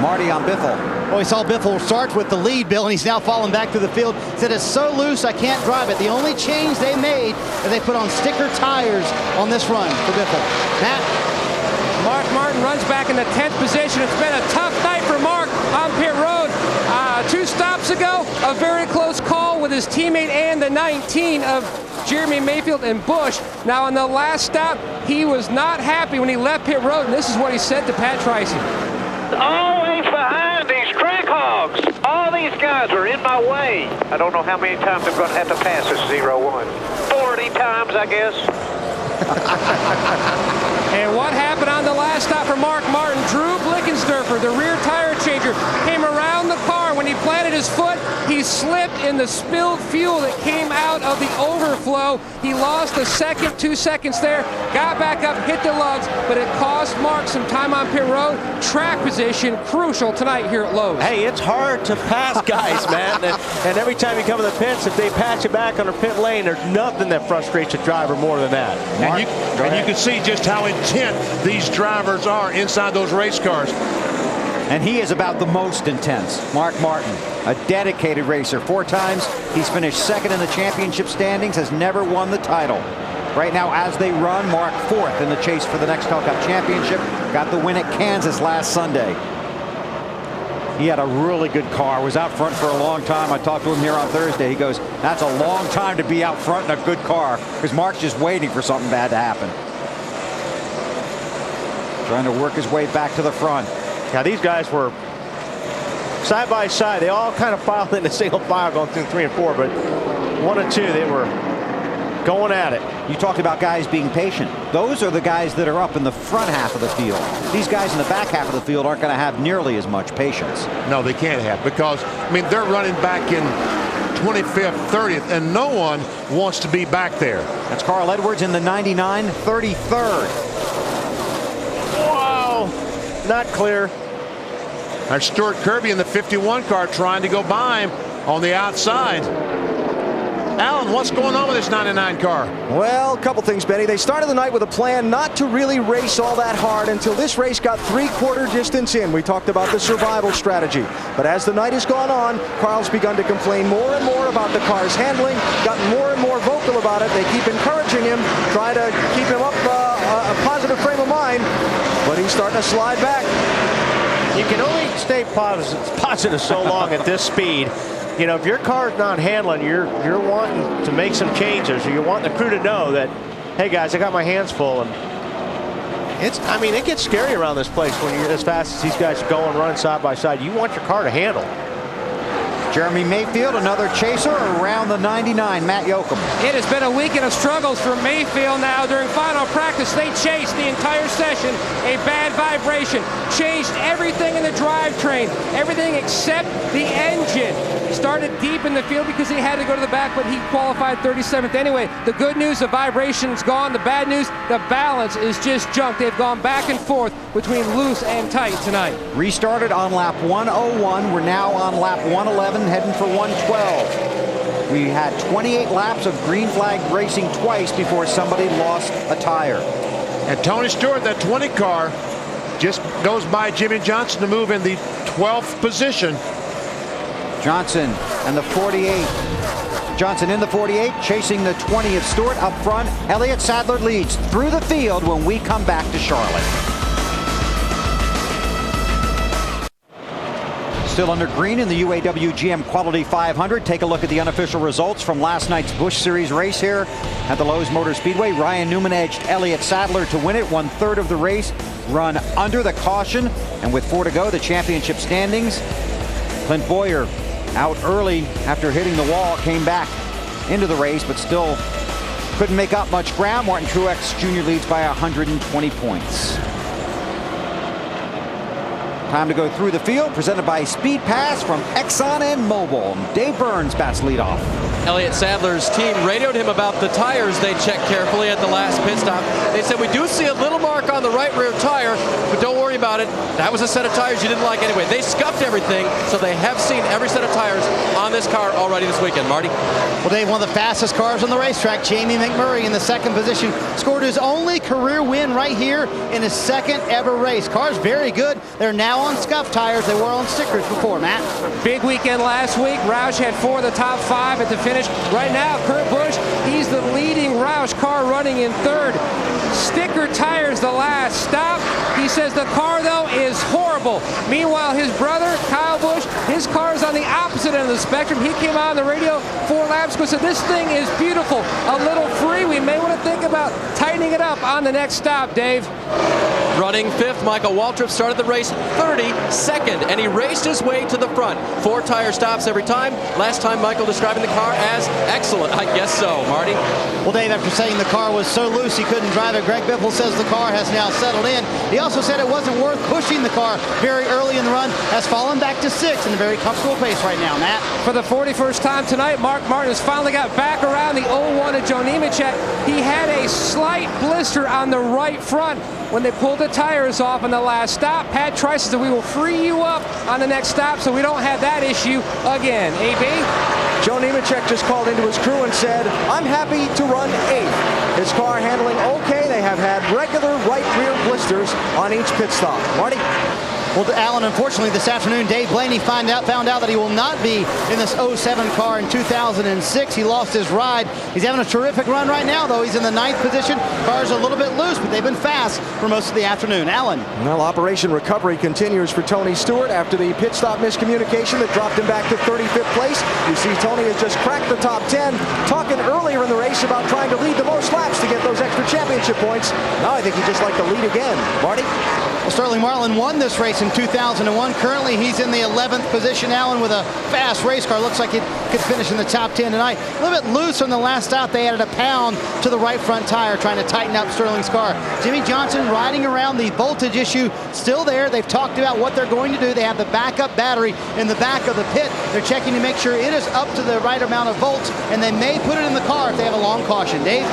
Marty on Biffle. Well, we saw Biffle start with the lead, Bill, and he's now falling back through the field. Said it's so loose I can't drive it. The only change they made is they put on sticker tires on this run for Biffle. Matt? Mark Martin runs back in the 10th position. It's been a tough night for Mark on pit road. 2 stops ago, a very close call with his teammate and the 19 of Jeremy Mayfield and Busch. Now on the last stop, he was not happy when he left pit road, and this is what he said to Pat Tracy. Always behind these crack hogs. All these guys are in my way. I don't know how many times I'm going to have to pass this 0-1. 40 times, I guess. And what happened on the last stop for Mark Martin? Drew Blickensderfer, the rear tire changer, came around the car. When he planted his foot, he slipped in the spilled fuel that came out of the overflow. He lost a second, 2 seconds there, got back up, hit the lugs, but it cost Mark some time on pit road. Track position crucial tonight here at Lowe's. Hey, it's hard to pass guys, man. And every time you come to the pits, if they patch it back on their pit lane, there's nothing that frustrates a driver more than that. And you can see just how intent these drivers are inside those race cars. And he is about the most intense. Mark Martin, a dedicated racer. 4 times he's finished second in the championship standings, has never won the title. Right now, as they run, Mark 4th in the chase for the Nextel Cup championship. Got the win at Kansas last Sunday. He had a really good car, was out front for a long time. I talked to him here on Thursday. He goes, that's a long time to be out front in a good car, because Mark's just waiting for something bad to happen. Trying to work his way back to the front. Now these guys were side by side. They all kind of filed in a single file going through 3 and 4, but 1 and 2 they were going at it. You talked about guys being patient. Those are the guys that are up in the front half of the field. These guys in the back half of the field aren't going to have nearly as much patience. No, they can't have, because I mean they're running back in 25th, 30th, and no one wants to be back there. That's Carl Edwards in the 99, 33rd. Not clear. There's Stuart Kirby in the 51 car trying to go by him on the outside. Alan, what's going on with this 99 car? Well, a couple things, Benny. They started the night with a plan not to really race all that hard until this race got 3/4 distance in. We talked about the survival strategy. But as the night has gone on, Carl's begun to complain more and more about the car's handling, gotten more and more vocal about it. They keep encouraging him, trying to keep him up a positive frame of mind, but he's starting to slide back. You can only stay positive so long at this speed. You know, if your car's not handling, you're wanting to make some changes, or you're wanting the crew to know that, hey guys, I got my hands full. And I mean, it gets scary around this place when you're as fast as these guys go and run side by side. You want your car to handle. Jeremy Mayfield, another chaser around the 99, Matt Yoakum. It has been a weekend of struggles for Mayfield now. During final practice, they chased the entire session. A bad vibration. Changed everything in the drivetrain. Everything except the engine. He started deep in the field because he had to go to the back, but he qualified 37th anyway. The good news, the vibration's gone. The bad news, the balance is just junk. They've gone back and forth between loose and tight tonight. Restarted on lap 101. We're now on lap 111, heading for 112. We had 28 laps of green flag racing twice before somebody lost a tire. And Tony Stewart, that 20 car, just goes by Jimmy Johnson to move in the 12th position. Johnson and the 48. Johnson in the 48, chasing the 20 of Stewart up front. Elliott Sadler leads through the field when we come back to Charlotte. Still under green in the UAW GM Quality 500. Take a look at the unofficial results from last night's Busch Series race here at the Lowe's Motor Speedway. Ryan Newman edged Elliott Sadler to win it. 1/3 of the race run under the caution. And with 4 to go, the championship standings. Clint Boyer out early after hitting the wall, came back into the race, but still couldn't make up much ground. Martin Truex Jr. leads by 120 points. Time to go through the field, presented by Speed Pass from Exxon and Mobil. Dave Burns bats lead off. Elliott Sadler's team radioed him about the tires they checked carefully at the last pit stop. They said, we do see a little mark on the right rear tire, but don't worry about it. That was a set of tires you didn't like anyway. They scuffed everything, so they have seen every set of tires on this car already this weekend. Marty? Well, Dave, one of the fastest cars on the racetrack, Jamie McMurray in the 2nd position, scored his only career win right here in his 2nd ever race. Car's very good. They're now now on scuff tires. They were on stickers before, Matt. Big weekend last week. Roush had 4 of the top 5 at the finish. Right now, Kurt Busch, he's the leading Roush car running in 3rd. Sticker tires the last stop. He says the car, though, is horrible. Meanwhile, his brother, Kyle Busch, his car is on the opposite end of the spectrum. He came out on the radio 4 laps ago and said, this thing is beautiful, a little free. We may want to think about tightening it up on the next stop, Dave. Running 5th, Michael Waltrip started the race 32nd, and he raced his way to the front. 4 tire stops every time. Last time, Michael describing the car as excellent. I guess so, Marty. Well, Dave, after saying the car was so loose he couldn't drive it, Greg Biffle says the car has now settled in. He also said it wasn't worth pushing the car very early in the run, has fallen back to 6th in a very comfortable pace right now, Matt. For the 41st time tonight, Mark Martin has finally got back around the 01 of Joe Nemechek. He had a slight blister on the right front when they pulled the tires off on the last stop. Pat Trice said we will free you up on the next stop so we don't have that issue again. AB? Joe Nemechek just called into his crew and said, I'm happy to run 8th. His car handling okay. They have had regular right rear blisters on each pit stop. Marty? Well, Alan, unfortunately, this afternoon, Dave Blaney found out that he will not be in this 07 car in 2006. He lost his ride. He's having a terrific run right now, though. He's in the 9th position. Car's a little bit loose, but they've been fast for most of the afternoon. Alan. Well, Operation Recovery continues for Tony Stewart after the pit stop miscommunication that dropped him back to 35th place. You see Tony has just cracked the top 10, talking earlier in the race about trying to lead the most laps to get those extra championship points. Now I think he'd just like to lead again. Marty? Well, Sterling Marlin won this race in 2001. Currently, he's in the 11th position, Alan, with a fast race car. Looks like it could finish in the top 10 tonight. A little bit loose on the last stop. They added a pound to the right front tire, trying to tighten up Sterling's car. Jimmy Johnson riding around the voltage issue, still there. They've talked about what they're going to do. They have the backup battery in the back of the pit. They're checking to make sure it is up to the right amount of volts, and they may put it in the car if they have a long caution. Dave?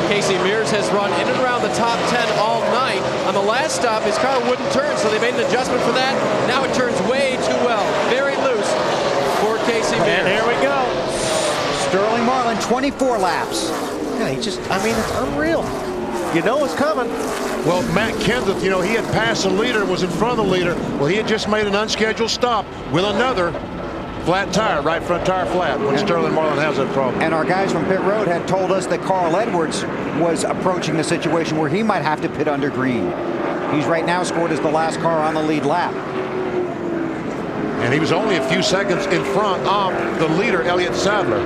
Casey Mears has run in and around the top 10 all night. On the last stop, his car wouldn't turn, so they made an adjustment for that. Now it turns way too well. Very loose for Casey Mears. And here we go. Sterling Marlin, 24 laps. Yeah, he just, I mean, it's unreal. You know it's coming. Well, Matt Kenseth, you know, he had passed the leader, was in front of the leader. Well, he had just made an unscheduled stop with another flat tire, right front tire flat, when Sterling Marlin has that problem. And our guys from pit road had told us that Carl Edwards was approaching the situation where he might have to pit under green. He's right now scored as the last car on the lead lap. And he was only a few seconds in front of the leader, Elliott Sadler.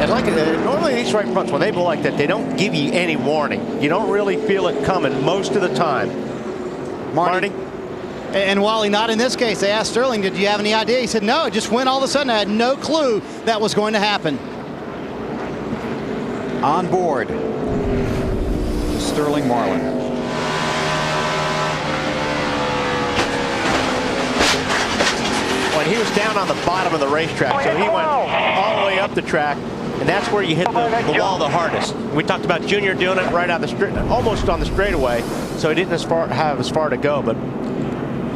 And like normally these right fronts, when they blow like that, they don't give you any warning. You don't really feel it coming most of the time. Marty? And Wally, not in this case. They asked Sterling, did you have any idea? He said, no, it just went all of a sudden. I had no clue that was going to happen. On board, Sterling Marlin. When he was down on the bottom of the racetrack, so he went all the way up the track, and that's where you hit the wall the hardest. We talked about Junior doing it right out the straight, almost on the straightaway, so he didn't have as far to go, but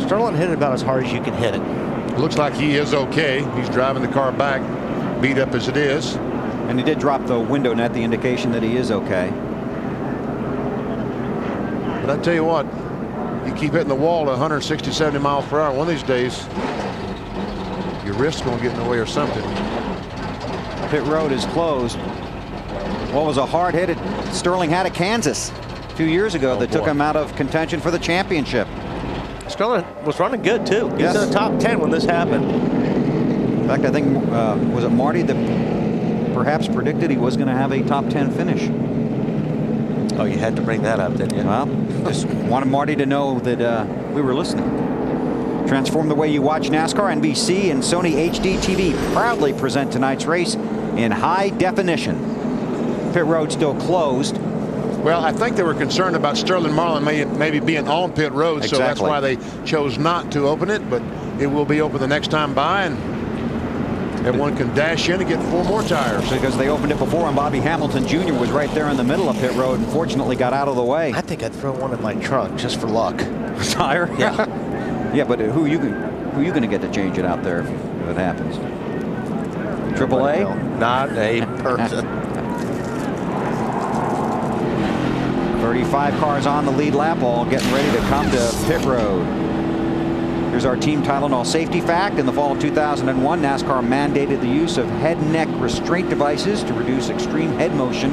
Sterling hit it about as hard as you can hit it. Looks like he is okay. He's driving the car back, beat up as it is. And he did drop the window net, the indication that he is okay. But I tell you what, you keep hitting the wall at 160, 70 miles per hour. One of these days, your wrist's going to get in the way or something. Pit road is closed. What was a hard hit Sterling had at Kansas a few years ago that took him out of contention for the championship. Sterling was running good, too. He was in the top 10 when this happened. In fact, I think, was it Marty that perhaps predicted he was going to have a top 10 finish? Oh, you had to bring that up, didn't you? Well, just wanted Marty to know that we were listening. Transform the way you watch NASCAR. NBC and Sony HD TV proudly present tonight's race in high definition. Pit road still closed. Well, I think they were concerned about Sterling Marlin maybe being on pit road, so that's why they chose not to open it, but it will be open the next time by, and everyone can dash in and get 4 more tires. Because they opened it before, and Bobby Hamilton Jr. was right there in the middle of pit road and fortunately got out of the way. I think I'd throw one in my trunk just for luck. Tire? Yeah. Yeah, but who you going to get to change it out there if it happens? AAA? Not a person. 35 cars on the lead lap, all getting ready to come to pit road. Here's our Team Tylenol safety fact. In the fall of 2001, NASCAR mandated the use of head and neck restraint devices to reduce extreme head motion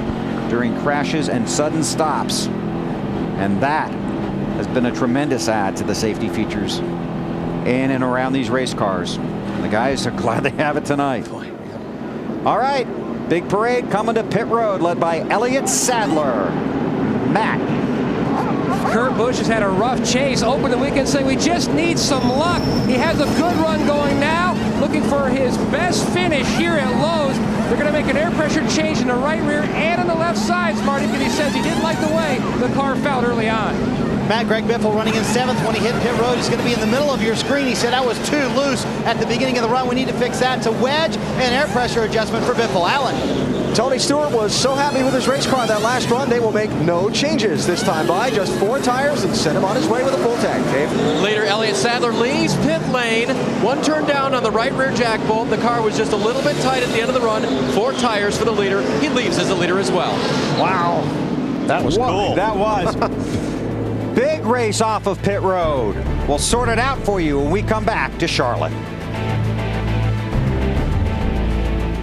during crashes and sudden stops. And that has been a tremendous add to the safety features in and around these race cars. And the guys are glad they have it tonight. All right, big parade coming to pit road, led by Elliott Sadler. Matt. Kurt Busch has had a rough chase. Open the weekend saying we just need some luck. He has a good run going now, looking for his best finish here at Lowe's. They're going to make an air pressure change in the right rear and on the left side, Marty, because he says he didn't like the way the car felt early on. Matt, Greg Biffle running in 7th. When he hit pit road, he's going to be in the middle of your screen. He said that was too loose at the beginning of the run. We need to fix that. To wedge and air pressure adjustment for Biffle. Alan. Tony Stewart was so happy with his race car that last run. They will make no changes this time by. Just 4 tires and send him on his way with a full tank. Dave. Leader Elliott Sadler leaves pit lane. 1 turn down on the right rear jack bolt. The car was just a little bit tight at the end of the run. 4 tires for the leader. He leaves as the leader as well. Wow. That was cool. That was. Big race off of pit road. We'll sort it out for you when we come back to Charlotte.